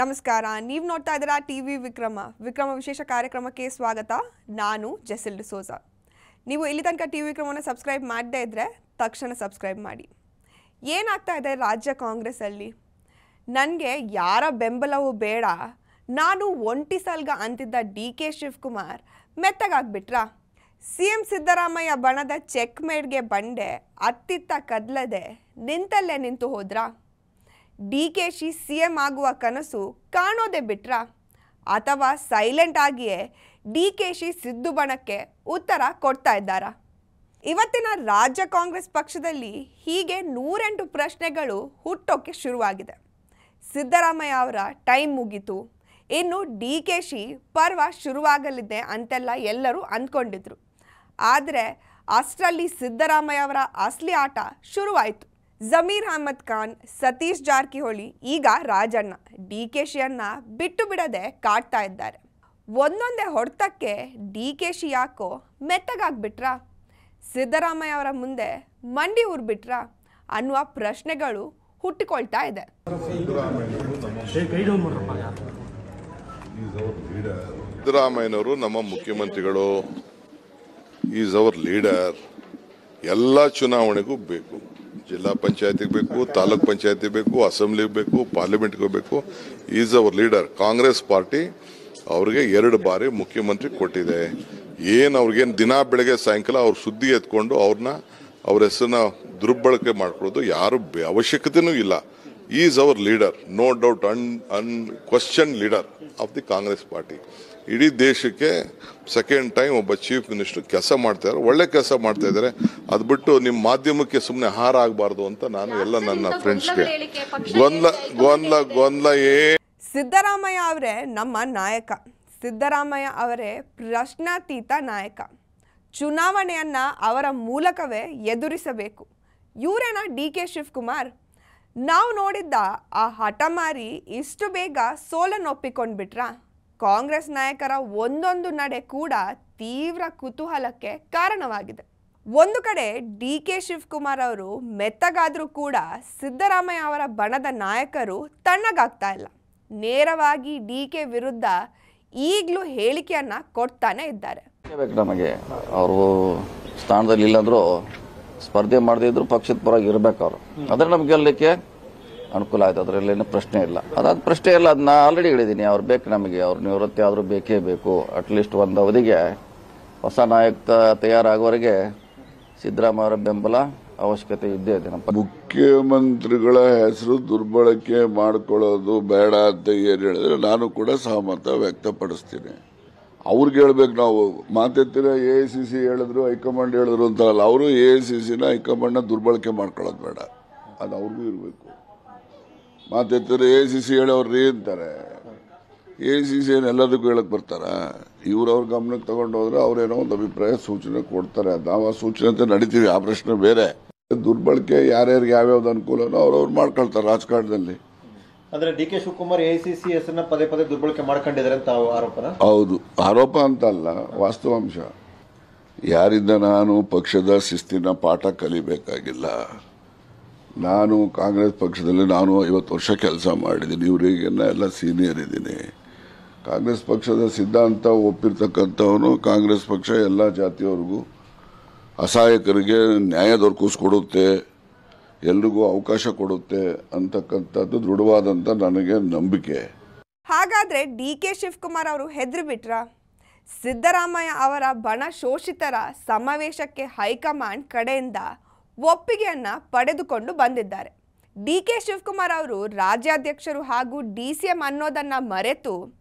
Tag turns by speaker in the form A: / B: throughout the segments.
A: ನಮಸ್ಕಾರ. ನೀವು ನೋಡ್ತಾ ಇದ್ದೀರಾ ಟಿವಿ ವಿಕ್ರಮ ವಿಶೇಷ ಕಾರ್ಯಕ್ರಮಕ್ಕೆ ಸ್ವಾಗತ. ನಾನು ಜೆಸಿಲ್ ಡಿಸೋಜಾ. ನೀವು ಇಲ್ಲಿ ತನಕ ಟಿವಿ ವಿಕ್ರಮವನ್ನು ಸಬ್ಸ್ಕ್ರೈಬ್ ಮಾಡದೇ ಇದ್ದರೆ ತಕ್ಷಣ ಸಬ್ಸ್ಕ್ರೈಬ್ ಮಾಡಿ. ಏನಾಗ್ತಾ ಇದೆ ರಾಜ್ಯ ಕಾಂಗ್ರೆಸ್ಸಲ್ಲಿ? ನನಗೆ ಯಾರ ಬೆಂಬಲವೂ ಬೇಡ, ನಾನು ಒಂಟಿ ಸಲ್ಗ ಅಂತಿದ್ದ ಡಿ.ಕೆ. ಶಿವಕುಮಾರ್ ಮೆತ್ತಗಾಗ್ಬಿಟ್ರಾ? ಸಿ.ಎಂ. ಸಿದ್ದರಾಮಯ್ಯ ಬಣದ ಚೆಕ್ಮೇಟ್ಗೆ ಬಂಡೆ ಅತ್ತಿತ್ತ ಕದಲದೆ ನಿಂತಲ್ಲೇ ನಿಂತು ಹೋದ್ರಾ? ಡಿ.ಕೆ.ಶಿ ಸಿ.ಎಂ. ಆಗುವ ಕನಸು ಕಾಣೋದೇ ಬಿಟ್ರಾ? ಅಥವಾ ಸೈಲೆಂಟ್ ಆಗಿಯೇ ಡಿ.ಕೆ.ಶಿ ಸಿದ್ದು ಬಣಕ್ಕೆ ಉತ್ತರ ಕೊಡ್ತಾ ಇದ್ದಾರಾ? ಇವತ್ತಿನ ರಾಜ್ಯ ಕಾಂಗ್ರೆಸ್ ಪಕ್ಷದಲ್ಲಿ ಹೀಗೆ 108 ಪ್ರಶ್ನೆಗಳು ಹುಟ್ಟೋಕ್ಕೆ ಶುರುವಾಗಿದೆ. ಸಿದ್ದರಾಮಯ್ಯ ಅವರ ಟೈಮ್ ಮುಗೀತು, ಇನ್ನು ಡಿ.ಕೆ.ಶಿ ಪರ್ವ ಶುರುವಾಗಲಿದೆ ಅಂತೆಲ್ಲ ಎಲ್ಲರೂ ಅಂದ್ಕೊಂಡಿದ್ರು. ಆದರೆ ಅಷ್ಟರಲ್ಲಿ ಸಿದ್ದರಾಮಯ್ಯ ಅವರ ಅಸಲಿ ಆಟ ಶುರುವಾಯಿತು. ಜಮೀರ್ ಅಹಮದ್ ಖಾನ್, ಸತೀಶ್ ಜಾರಕಿಹೊಳಿ, ಈಗ ರಾಜಣ್ಣ ಡಿ.ಕೆ.ಶಿಯನ್ನ ಬಿಟ್ಟು ಬಿಡದೆ ಕಾಡ್ತಾ ಇದ್ದಾರೆ. ಒಂದೊಂದೇ ಹೊಡೆತಕ್ಕೆ ಡಿ.ಕೆ.ಶಿ ಯಾಕೋ ಮೆತ್ತಗಾಗ್ಬಿಟ್ರಾ? ಸಿದ್ದರಾಮಯ್ಯ ಅವರ ಮುಂದೆ ಮಂಡಿ ಊರ್ಬಿಟ್ರಾ ಅನ್ನುವ ಪ್ರಶ್ನೆಗಳು ಹುಟ್ಟಿಕೊಳ್ತಾ ಇದೆ.
B: ಸಿದ್ದರಾಮಯ್ಯನವರು ನಮ್ಮ ಮುಖ್ಯಮಂತ್ರಿಗಳು, ಈಸ್ ಅವರ್ ಲೀಡರ್. ಎಲ್ಲ ಚುನಾವಣೆಗೂ ಬೇಕು, ಜಿಲ್ಲಾ ಪಂಚಾಯತಿಗೆ ಬೇಕು, ತಾಲೂಕ್ ಪಂಚಾಯತಿ ಬೇಕು, ಅಸೆಂಬ್ಲಿಗೆ ಬೇಕು, ಪಾರ್ಲಿಮೆಂಟ್ಗೆ ಬೇಕು. Is our leader. Congress party ಅವ್ರಿಗೆ 2 ಬಾರಿ ಮುಖ್ಯಮಂತ್ರಿ ಕೊಟ್ಟಿದೆ. ಅವ್ರಿಗೇನು ದಿನ ಬೆಳಗ್ಗೆ ಸಾಯಂಕಾಲ ಅವ್ರ ಸುದ್ದಿ ಎತ್ಕೊಂಡು ಅವ್ರ ಹೆಸರನ್ನ ದುರ್ಬಳಕೆ ಮಾಡ್ಕೊಳ್ಳೋದು ಯಾರು ಅವಶ್ಯಕತೆನೂ ಇಲ್ಲ. Is our leader, no doubt, unquestioned leader of the Congress party. ಇಡೀ ದೇಶಕ್ಕೆ ಸೆಕೆಂಡ್ ಟೈಮ್ ಒಬ್ಬ ಚೀಫ್ ಮಿನಿಸ್ಟರ್ ಕೆಲಸ ಮಾಡ್ತಾ ಇದ್ದಾರೆ, ಒಳ್ಳೆ ಕೆಲಸ ಮಾಡ್ತಾ ಇದ್ದಾರೆ. ಅದು ಬಿಟ್ಟು ನಿಮ್ಮ ಮಾಧ್ಯಮಕ್ಕೆ ಸುಮ್ಮನೆ ಹಾರ ಆಗಬಾರ್ದು ಅಂತ ನಾನು ಎಲ್ಲ ನನ್ನ ಫ್ರೆಂಡ್ಸ್ಗೆ ಗೊಂದಲ
A: ಸಿದ್ದರಾಮಯ್ಯ ಅವರೇ ನಮ್ಮ ನಾಯಕ, ಸಿದ್ದರಾಮಯ್ಯ ಅವರೇ ಪ್ರಶ್ನಾತೀತ ನಾಯಕ. ಚುನಾವಣೆಯನ್ನ ಅವರ ಮೂಲಕವೇ ಎದುರಿಸಬೇಕು. ಇವರೇನಾ ಡಿ.ಕೆ. ಶಿವಕುಮಾರ್? ನಾವು ನೋಡಿದ್ದ ಆ ಹಠಮಾರಿ ಇಷ್ಟು ಬೇಗ ಸೋಲನ್ನೊಪ್ಪಿಕೊಂಡ್ಬಿಟ್ರಾ? ಕಾಂಗ್ರೆಸ್ ನಾಯಕರ ಒಂದೊಂದು ನಡೆ ಕೂಡ ತೀವ್ರ ಕುತೂಹಲಕ್ಕೆ ಕಾರಣವಾಗಿದೆ. ಒಂದು ಕಡೆ ಡಿ.ಕೆ. ಶಿವಕುಮಾರ್ ಅವರು ಮೆತ್ತಗಾದ್ರೂ ಕೂಡ ಸಿದ್ದರಾಮಯ್ಯ ಅವರ ಬಣದ ನಾಯಕರು ತಣ್ಣಗಾಗ್ತಾ ಇಲ್ಲ. ನೇರವಾಗಿ ಡಿ.ಕೆ. ವಿರುದ್ಧ ಈಗಲೂ ಹೇಳಿಕೆಯನ್ನ ಕೊಡ್ತಾನೆ ಇದ್ದಾರೆ.
C: ನಮಗೆ ಅವರು ಸ್ಥಾನದಲ್ಲಿ ಇಲ್ಲಂದ್ರೂ ಸ್ಪರ್ಧೆ ಮಾಡದಿದ್ರು ಪಕ್ಷದ ಪರವಾಗಿ ಇರಬೇಕು. ಅವರು ಅದ್ರ ನಮ್ಗೆ ಗೆಲ್ಲಲಿಕ್ಕೆ ಅನುಕೂಲ ಆಯ್ತು, ಅದರಲ್ಲೇನು ಪ್ರಶ್ನೆ ಇಲ್ಲ. ಅದಾದ ಪ್ರಶ್ನೆ ಇಲ್ಲ, ಅದನ್ನ ಆಲ್ರೆಡಿ ಹೇಳಿದ್ದೀನಿ. ಅವ್ರು ಬೇಕು ನಮಗೆ, ಅವ್ರ ನಿವೃತ್ತಿ ಆದರೂ ಬೇಕೇ ಬೇಕು. ಅಟ್ಲೀಸ್ಟ್ ಒಂದು ಅವಧಿಗೆ ಹೊಸ ನಾಯಕ ತಯಾರಾಗುವವರೆಗೆ ಸಿದ್ದರಾಮಯ್ಯ ಅವರ ಬೆಂಬಲ ಅವಶ್ಯಕತೆ ಇದ್ದೇ ಇದೆ.
D: ಮುಖ್ಯಮಂತ್ರಿಗಳ ಹೆಸರು ದುರ್ಬಳಕೆ ಮಾಡ್ಕೊಳ್ಳೋದು ಬೇಡ ಅಂತ ಏನು ಹೇಳಿದ್ರೆ ನಾನು ಕೂಡ ಸಹಮತ ವ್ಯಕ್ತಪಡಿಸ್ತೀನಿ. ಅವ್ರಿಗೆ ಹೇಳ್ಬೇಕು. ನಾವು ಮಾತೆತ್ತಿರ AICC ಹೇಳಿದ್ರು, ಹೈಕಮಾಂಡ್ ಹೇಳಿದ್ರು ಅಂತಲ್ಲ. ಅವರು AICCನ ಹೈಕಮಾಂಡ್ನ ದುರ್ಬಳಕೆ ಮಾಡ್ಕೊಳ್ಳೋದು ಬೇಡ, ಅದು ಅವ್ರಿಗೂ ಇರಬೇಕು. ಮಾತೆತ್ತಿರ AICC ಹೇಳೋರ್ರಿ ಅಂತಾರೆ. AICC ಏನು ಎಲ್ಲದಕ್ಕೂ ಹೇಳಕ್ ಬರ್ತಾರ? ಅವ್ರ ಗಮನಕ್ಕೆ ತಗೊಂಡು ಹೋದ್ರೆ ಅವ್ರೇನೋ ಒಂದು ಅಭಿಪ್ರಾಯ ಸೂಚನೆ ಕೊಡ್ತಾರೆ. ನಾವು ಆ ಸೂಚನೆ ಅಂತ ನಡೀತೀವಿ, ಆ ಪ್ರಶ್ನೆ ಬೇರೆ. ದುರ್ಬಳಕೆ ಯಾರ್ಯಾರಿಗೆ ಯಾವ್ಯಾವ್ದು ಅನುಕೂಲನೋ ಅವ್ರವ್ರು ಮಾಡ್ಕೊಳ್ತಾರೆ ರಾಜಕಾರಣದಲ್ಲಿ.
E: ಅಂದ್ರೆ ಡಿ.ಕೆ. ಶಿವಕುಮಾರ್ AICC ಹೆಸರನ್ನ ಪದೇ ಪದೇ ದುರ್ಬಳಕೆ ಮಾಡ್ಕೊಂಡಿದ್ದಾರೆ ಅಂತ ಆರೋಪನ?
D: ಹೌದು, ಆರೋಪ ಅಂತ ಅಲ್ಲ, ವಾಸ್ತವಾಂಶ. ಯಾರಿಂದ ನಾನು ಪಕ್ಷದ ಶಿಸ್ತಿನ ಪಾಠ ಕಲಿಬೇಕಾಗಿಲ್ಲ. ನಾನು ಕಾಂಗ್ರೆಸ್ ಪಕ್ಷದಲ್ಲಿ 50 ವರ್ಷ ಕೆಲಸ ಮಾಡಿದ್ದೀನಿ. ಇವರಿಗೆಲ್ಲ ಎಲ್ಲ ಸೀನಿಯರ್ ಇದ್ದೀನಿ. ಕಾಂಗ್ರೆಸ್ ಪಕ್ಷದ ಸಿದ್ಧಾಂತ ಒಪ್ಪಿರ್ತಕ್ಕಂಥವನು. ಕಾಂಗ್ರೆಸ್ ಪಕ್ಷ ಎಲ್ಲ ಜಾತಿಯವರಿಗೂ, ಅಸಹಾಯಕರಿಗೆ ನ್ಯಾಯ ದೊರಕಿಸ್ಕೊಡುತ್ತೆ, ಎಲ್ರಿಗೂ ಅವಕಾಶ ಕೊಡುತ್ತೆ ಅಂತಕ್ಕಂಥದ್ದು ದೃಢವಾದಂಥ ನನಗೆ ನಂಬಿಕೆ.
A: ಹಾಗಾದ್ರೆ ಡಿ.ಕೆ. ಶಿವಕುಮಾರ್ ಅವರು ಹೆದರಿ ಬಿಟ್ರಾ? ಸಿದ್ದರಾಮಯ್ಯ ಅವರ ಬಣ ಶೋಷಿತರ ಸಮಾವೇಶಕ್ಕೆ ಹೈಕಮಾಂಡ್ ಕಡೆಯಿಂದ ಒಪ್ಪಿಗೆಯನ್ನ ಪಡೆದುಕೊಂಡು ಬಂದಿದ್ದಾರೆ. ಡಿ.ಕೆ. ಶಿವಕುಮಾರ್ ಅವರು ರಾಜ್ಯಾಧ್ಯಕ್ಷರು ಹಾಗೂ DCM ಅನ್ನೋದನ್ನ ಮರೆತು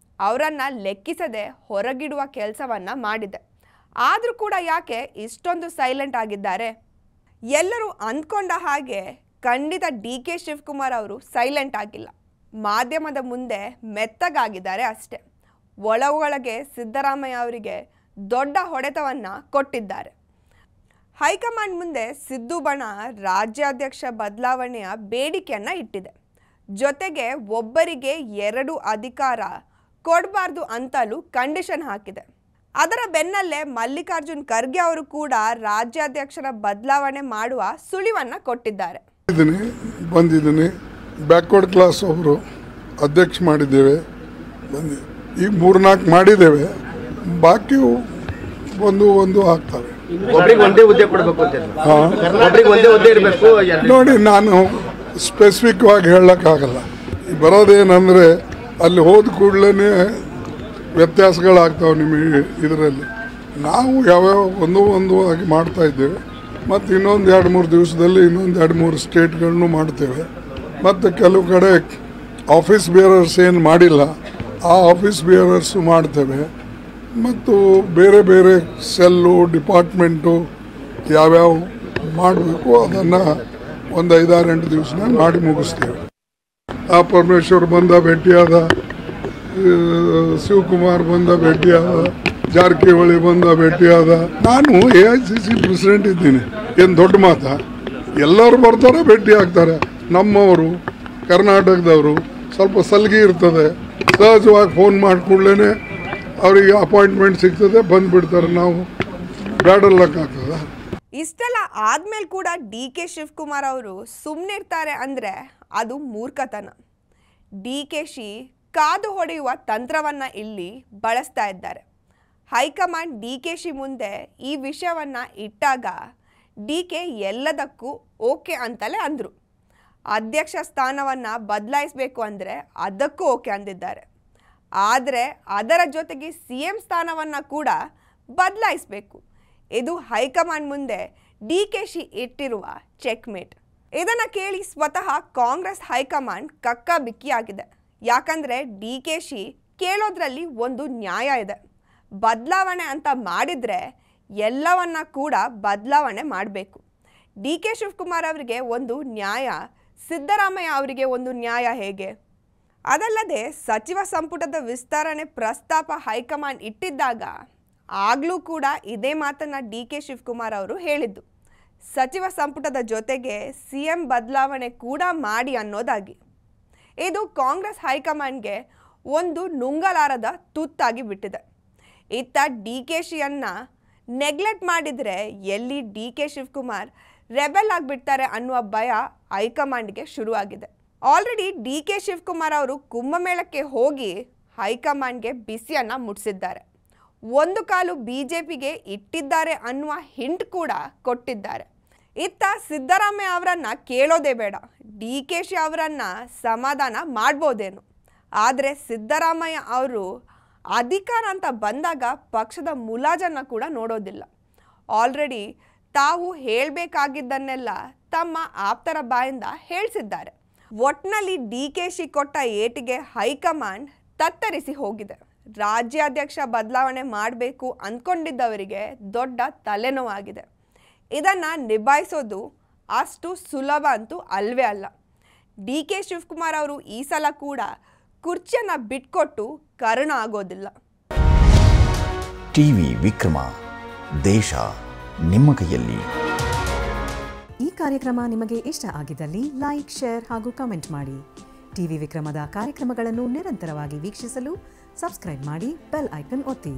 A: ಅವರನ್ನ ಲೆಕ್ಕಿಸದೆ ಹೊರಗಿಡುವ ಕೆಲಸವನ್ನ ಮಾಡಿದೆ. ಆದ್ರೂ ಕೂಡ ಯಾಕೆ ಇಷ್ಟೊಂದು ಸೈಲೆಂಟ್ ಆಗಿದ್ದಾರೆ? ಎಲ್ಲರೂ ಅಂದ್ಕೊಂಡ ಹಾಗೆ ಖಂಡಿತ ಡಿ.ಕೆ. ಶಿವಕುಮಾರ್ ಅವರು ಸೈಲೆಂಟ್ ಆಗಿಲ್ಲ, ಮಾಧ್ಯಮದ ಮುಂದೆ ಮೆತ್ತಗಾಗಿದ್ದಾರೆ ಅಷ್ಟೇ. ಒಳಗೆ ಸಿದ್ದರಾಮಯ್ಯ ಅವರಿಗೆ ದೊಡ್ಡ ಹೊಡೆತವನ್ನ ಕೊಟ್ಟಿದ್ದಾರೆ. ಹೈಕಮಾಂಡ್ ಮುಂದೆ ಸಿದ್ದು ಬಣ ರಾಜ್ಯಾಧ್ಯಕ್ಷ ಬದಲಾವಣೆಯ ಬೇಡಿಕೆಯನ್ನ ಇಟ್ಟಿದೆ. ಜೊತೆಗೆ ಒಬ್ಬರಿಗೆ 2 ಅಧಿಕಾರ ಕೊಡಬಾರ್ದು ಅಂತಲೂ ಕಂಡೀಷನ್ ಹಾಕಿದೆ. ಅದರ ಬೆನ್ನಲ್ಲೇ ಮಲ್ಲಿಕಾರ್ಜುನ್ ಖರ್ಗೆ ಅವರು ಕೂಡ ರಾಜ್ಯಾಧ್ಯಕ್ಷರ ಬದಲಾವಣೆ ಮಾಡುವ ಸುಳಿವನ್ನ ಕೊಟ್ಟಿದ್ದಾರೆ.
F: ಬಂದಿದ್ದೀನಿ ಬ್ಯಾಕ್ವರ್ಡ್ ಕ್ಲಾಸ್ ಒಬ್ಬರು ಅಧ್ಯಕ್ಷ ಮಾಡಿದ್ದೇವೆ, ಈಗ 3-4 ಮಾಡಿದ್ದೇವೆ, ಬಾಕಿ ಒಂದು ಆಗ್ತವೆ. ನೋಡಿ, ನಾನು ಸ್ಪೆಸಿಫಿಕ್ ಆಗಿ ಹೇಳಕ್ಕಾಗಲ್ಲ. ಬರೋದೇನಂದ್ರೆ ಅಲ್ಲಿ ಹೋದ ಕೂಡಲೇ ವ್ಯತ್ಯಾಸಗಳಾಗ್ತಾವೆ ನಿಮಗೆ. ಇದರಲ್ಲಿ ನಾವು ಯಾವ್ಯಾವ ಒಂದು ಆಗಿ ಮಾಡ್ತಾ ಇದ್ದೇವೆ. ಮತ್ತು ಇನ್ನೊಂದು 2-3 ದಿವಸದಲ್ಲಿ ಇನ್ನೊಂದು 2-3 ಸ್ಟೇಟ್ಗಳನ್ನು ಮಾಡ್ತೇವೆ. ಮತ್ತು ಕೆಲವು ಕಡೆ ಆಫೀಸ್ ಬೇರರ್ಸ್ ಏನು ಮಾಡಿಲ್ಲ, ಆ ಆಫೀಸ್ ಬೇರರ್ಸು ಮಾಡ್ತೇವೆ. ಮತ್ತು ಬೇರೆ ಬೇರೆ ಸೆಲ್ಲು ಡಿಪಾರ್ಟ್ಮೆಂಟು ಯಾವ್ಯಾವ ಮಾಡಬೇಕು ಅದನ್ನು ಒಂದು 5-8 ದಿವಸನಾಗ ಮಾಡಿ ಮುಗಿಸ್ತೇವೆ. ಆ ಪರಮೇಶ್ವರ್ ಬಂದ ಭೇಟಿಯಾದ, ಶಿವಕುಮಾರ್ ಬಂದ ಭೇಟಿಯಾದ, ಜಾರಕಿಹೊಳಿ ಬಂದ ಭೇಟಿಯಾದ. ನಾನು AICC ಪ್ರೆಸಿಡೆಂಟ್ ಇದ್ದೀನಿ, ಏನು ದೊಡ್ಡ ಮಾತಾ? ಎಲ್ಲರೂ ಬರ್ತಾರೆ, ಭೇಟಿ ಆಗ್ತಾರೆ. ನಮ್ಮವರು ಕರ್ನಾಟಕದವರು ಸ್ವಲ್ಪ ಸಲ್ಗಿ ಇರ್ತದೆ, ಸಹಜವಾಗಿ ಫೋನ್ ಮಾಡಿ ಕೂಡಲೇ ಅವರಿಗೆ ಅಪಾಯಿಂಟ್ಮೆಂಟ್ ಸಿಗ್ತದೆ, ಬಂದುಬಿಡ್ತಾರೆ. ನಾವು ಬ್ಯಾಡಲ್ಲಕ್ಕಾಗ್ತದ?
A: ಇಷ್ಟೆಲ್ಲ ಆದ್ಮೇಲೆ ಕೂಡ DK ಶಿವಕುಮಾರ್ ಅವರು ಸುಮ್ಮನಿರ್ತಾರೆ ಅಂದರೆ ಅದು ಮೂರ್ಖತನ. DKಶಿ ಕಾದು ಹೊಡೆಯುವ ತಂತ್ರವನ್ನು ಇಲ್ಲಿ ಬಳಸ್ತಾ ಇದ್ದಾರೆ. ಹೈಕಮಾಂಡ್ DKಶಿ ಮುಂದೆ ಈ ವಿಷಯವನ್ನು ಇಟ್ಟಾಗ DK ಎಲ್ಲದಕ್ಕೂ ಓಕೆ ಅಂತಲೇ ಅಂದರು. ಅಧ್ಯಕ್ಷ ಸ್ಥಾನವನ್ನು ಬದಲಾಯಿಸಬೇಕು ಅಂದರೆ ಅದಕ್ಕೂ ಓಕೆ ಅಂದಿದ್ದಾರೆ. ಆದರೆ ಅದರ ಜೊತೆಗೆ CM ಸ್ಥಾನವನ್ನು ಕೂಡ ಬದಲಾಯಿಸಬೇಕು. ಇದು ಹೈಕಮಾಂಡ್ ಮುಂದೆ DKಶಿ ಇಟ್ಟಿರುವ ಚೆಕ್ಮೇಟ್. ಇದನ್ನು ಕೇಳಿ ಸ್ವತಃ ಕಾಂಗ್ರೆಸ್ ಹೈಕಮಾಂಡ್ ಕಕ್ಕಾಬಿಕ್ಕಿಯಾಗಿದೆ. ಯಾಕಂದರೆ DKಶಿ ಕೇಳೋದ್ರಲ್ಲಿ ಒಂದು ನ್ಯಾಯ ಇದೆ. ಬದಲಾವಣೆ ಅಂತ ಮಾಡಿದರೆ ಎಲ್ಲವನ್ನ ಕೂಡ ಬದಲಾವಣೆ ಮಾಡಬೇಕು. DK ಶಿವಕುಮಾರ್ ಅವರಿಗೆ ಒಂದು ನ್ಯಾಯ, ಸಿದ್ದರಾಮಯ್ಯ ಅವರಿಗೆ ಒಂದು ನ್ಯಾಯ ಹೇಗೆ? ಅದಲ್ಲದೆ ಸಚಿವ ಸಂಪುಟದ ವಿಸ್ತರಣೆ ಪ್ರಸ್ತಾಪ ಹೈಕಮಾಂಡ್ ಇಟ್ಟಿದ್ದಾಗ ಆಗಲೂ ಕೂಡ ಇದೇ ಮಾತನ್ನು DK ಶಿವಕುಮಾರ್ ಅವರು ಹೇಳಿದ್ದು, ಸಚಿವ ಸಂಪುಟದ ಜೊತೆಗೆ CM ಬದಲಾವಣೆ ಕೂಡ ಮಾಡಿ ಅನ್ನೋದಾಗಿ. ಇದು ಕಾಂಗ್ರೆಸ್ ಹೈಕಮಾಂಡ್ಗೆ ಒಂದು ನುಂಗಲಾರದ ತುತ್ತಾಗಿ ಬಿಟ್ಟಿದೆ. ಇತ್ತ DKಶಿಯನ್ನು ನೆಗ್ಲೆಕ್ಟ್ ಮಾಡಿದರೆ ಎಲ್ಲಿ DK ಶಿವಕುಮಾರ್ ರೆಬೆಲ್ ಆಗಿಬಿಡ್ತಾರೆ ಅನ್ನುವ ಭಯ ಹೈಕಮಾಂಡ್ಗೆ ಶುರುವಾಗಿದೆ. ಆಲ್ರೆಡಿ DK ಶಿವಕುಮಾರ್ ಅವರು ಕುಂಭಮೇಳಕ್ಕೆ ಹೋಗಿ ಹೈಕಮಾಂಡ್ಗೆ ಬಿಸಿಯನ್ನು ಮುಟ್ಟಿಸಿದ್ದಾರೆ. ಒಂದು ಕಾಲು BJPಗೆ ಇಟ್ಟಿದ್ದಾರೆ ಅನ್ನುವ ಹಿಂಟ್ ಕೂಡ ಕೊಟ್ಟಿದ್ದಾರೆ. ಇತ್ತ ಸಿದ್ದರಾಮಯ್ಯ ಅವರನ್ನು ಕೇಳೋದೇ ಬೇಡ, DKಶಿ ಅವರನ್ನು ಸಮಾಧಾನ ಮಾಡ್ಬೋದೇನು. ಆದರೆ ಸಿದ್ದರಾಮಯ್ಯ ಅವರು ಅಧಿಕಾರ ಅಂತ ಬಂದಾಗ ಪಕ್ಷದ ಮುಲಾಜನ್ನು ಕೂಡ ನೋಡೋದಿಲ್ಲ. ಆಲ್ರೆಡಿ ತಾವು ಹೇಳಬೇಕಾಗಿದ್ದನ್ನೆಲ್ಲ ತಮ್ಮ ಆಪ್ತರ ಬಾಯಿಂದ ಹೇಳಿಸಿದ್ದಾರೆ. ಒಟ್ನಲ್ಲಿ DKಶಿ ಕೊಟ್ಟ ಏಟಿಗೆ ಹೈಕಮಾಂಡ್ ತತ್ತರಿಸಿ ಹೋಗಿದೆ. ರಾಜ್ಯಾಧ್ಯಕ್ಷ ಬದಲಾವಣೆ ಮಾಡಬೇಕು ಅಂದ್ಕೊಂಡಿದ್ದವರಿಗೆ ದೊಡ್ಡ ತಲೆನೋವಾಗಿದೆ. ಇದನ್ನು ನಿಭಾಯಿಸೋದು ಅಷ್ಟು ಸುಲಭ ಅಂತೂ ಅಲ್ವೇ ಅಲ್ಲ. DK ಶಿವಕುಮಾರ್ ಅವರು ಈ ಸಲ ಕೂಡ ಕುರ್ಚಿಯನ್ನು ಬಿಟ್ಕೊಟ್ಟು ಕರುಣ ಆಗೋದಿಲ್ಲ.
G: ಟಿವಿ ವಿಕ್ರಮ, ದೇಶ ನಿಮ್ಮ ಕೈಯಲ್ಲಿ.
H: ಈ ಕಾರ್ಯಕ್ರಮ ನಿಮಗೆ ಇಷ್ಟ ಆಗಿದ್ದಲ್ಲಿ ಲೈಕ್, ಶೇರ್ ಹಾಗೂ ಕಮೆಂಟ್ ಮಾಡಿ. ಟಿವಿ ವಿಕ್ರಮದ ಕಾರ್ಯಕ್ರಮಗಳನ್ನು ನಿರಂತರವಾಗಿ ವೀಕ್ಷಿಸಲು ಸಬ್ಸ್ಕ್ರೈಬ್ ಮಾಡಿ, ಬೆಲ್ ಐಕನ್ ಒತ್ತಿ.